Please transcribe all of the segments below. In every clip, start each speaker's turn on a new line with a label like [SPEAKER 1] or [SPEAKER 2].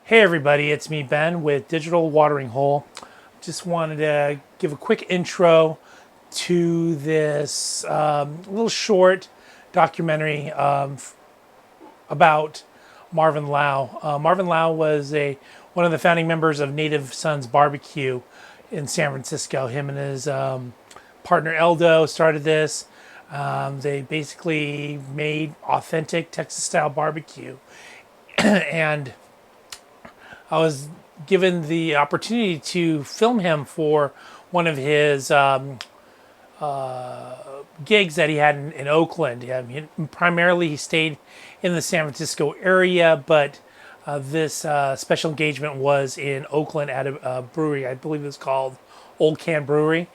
[SPEAKER 1] Hey everybody, it's me Ben with Digital Watering Hole. Just wanted to give a quick intro to this little short documentary about Marvin Lau. Marvin Lau was one of the founding members of Native Sons BBQ in San Francisco. Him and his partner Lau-The started this. They basically made authentic Texas-style barbecue, and I was given the opportunity to film him for one of his gigs that he had in Oakland. Primarily, he stayed in the San Francisco area, but this special engagement was in Oakland at a brewery. I believe it was called Old Can Brewery,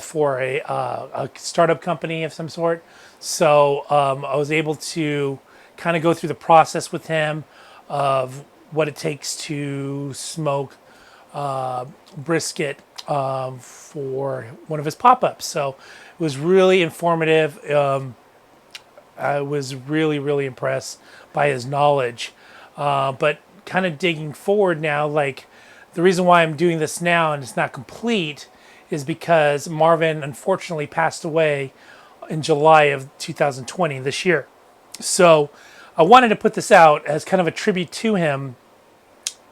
[SPEAKER 1] for a startup company of some sort. So I was able to kind of go through the process with him of what it takes to smoke brisket for one of his pop-ups. So it was really informative. I was really impressed by his knowledge. But kind of digging forward now, like the reason why I'm doing this now and it's not complete is because Marvin unfortunately passed away in July of 2020, this year. So I wanted to put this out as kind of a tribute to him.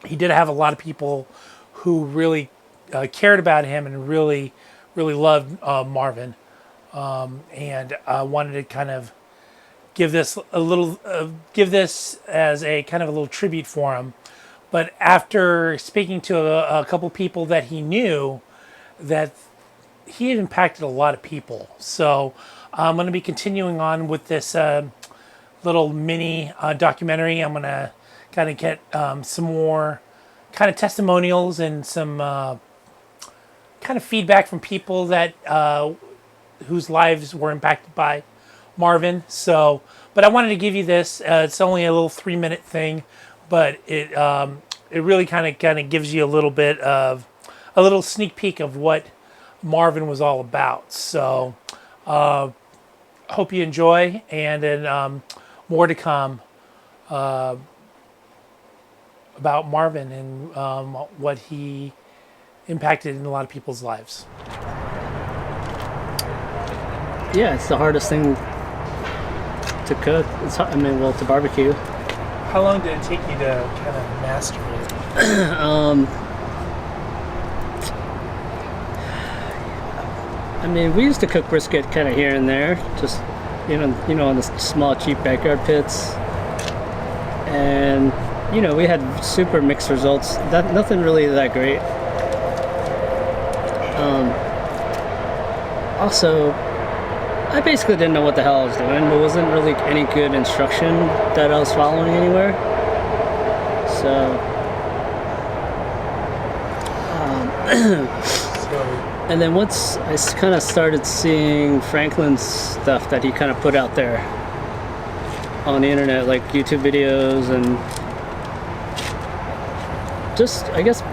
[SPEAKER 1] He did have a lot of people who really cared about him and really loved Marvin, and I wanted to kind of give this as a kind of a little tribute for him. But after speaking to a couple people that he knew, that he had impacted a lot of people. So I'm going to be continuing on with this little mini documentary. I'm going to kind of get some more kind of testimonials and some kind of feedback from people that whose lives were impacted by Marvin. So, but I wanted to give you this. It's only a little 3-minute thing, but it really kind of gives you a little bit of a little sneak peek of what Marvin was all about. So, hope you enjoy, and then more to come about Marvin and what he impacted in a lot of people's lives.
[SPEAKER 2] Yeah, it's the hardest thing to cook. To barbecue.
[SPEAKER 1] How long did it take you to kind of master it?
[SPEAKER 2] We used to cook brisket kind of here and there, just on the small cheap backyard pits, and we had super mixed results. Nothing really that great. Also, I basically didn't know what the hell I was doing. There wasn't really any good instruction that I was following anywhere. So, and then once I kind of started seeing Franklin's stuff that he kind of put out there on the internet, like YouTube videos, and just, I guess,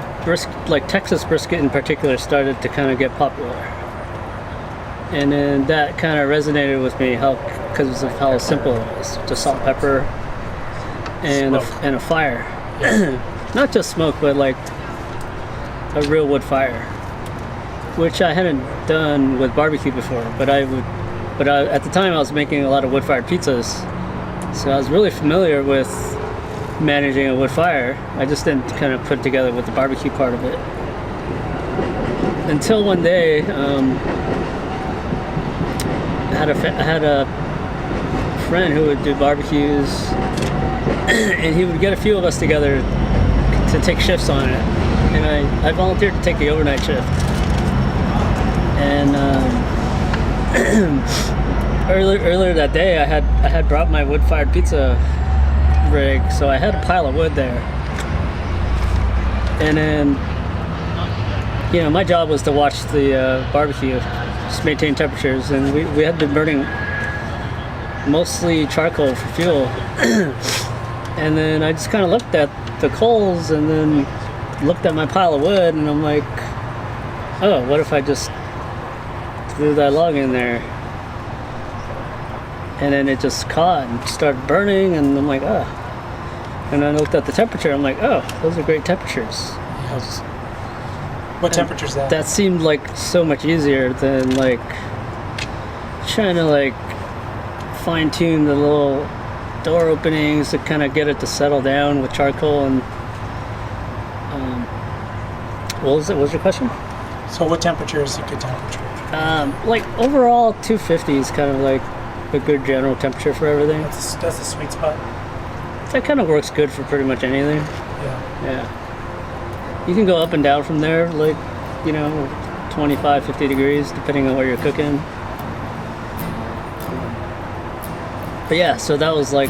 [SPEAKER 2] like Texas brisket in particular started to kind of get popular. And then that kind of resonated with me, because of how simple it was. Just salt, pepper, and a fire. Yeah. Not just smoke, but like a real wood fire, which I hadn't done with barbecue before. But at the time I was making a lot of wood-fired pizzas, so I was really familiar with managing a wood fire. I just didn't kind of put it together with the barbecue part of it until one day. I had a friend who would do barbecues, and he would get a few of us together to take shifts on it, and I volunteered to take the overnight shift. And earlier that day, I had brought my wood-fired pizza rig, so I had a pile of wood there, and then my job was to watch the barbecue, just maintain temperatures, and we had been burning mostly charcoal for fuel. And then I just kind of looked at the coals and then looked at my pile of wood, and I'm like, oh, what if I just threw that log in there? And then it just caught and started burning, and I'm like, oh. And I looked at the temperature. I'm like, oh, those are great temperatures.
[SPEAKER 1] What temperature is that?
[SPEAKER 2] That seemed like so much easier than like trying to like fine tune the little door openings to kind of get it to settle down with charcoal. And what was it? What was your question?
[SPEAKER 1] So what temperature is a good temperature?
[SPEAKER 2] Like overall, 250 is kind of like a good general temperature for everything.
[SPEAKER 1] That's a sweet spot.
[SPEAKER 2] That kind of works good for pretty much anything.
[SPEAKER 1] Yeah.
[SPEAKER 2] Yeah. You can go up and down from there, like, 25, 50 degrees, depending on what you're cooking. But yeah, so that was like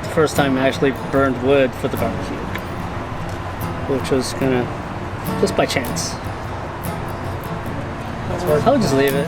[SPEAKER 2] the first time I actually burned wood for the barbecue, which was kind of just by chance.
[SPEAKER 1] That's where
[SPEAKER 2] I would just leave it.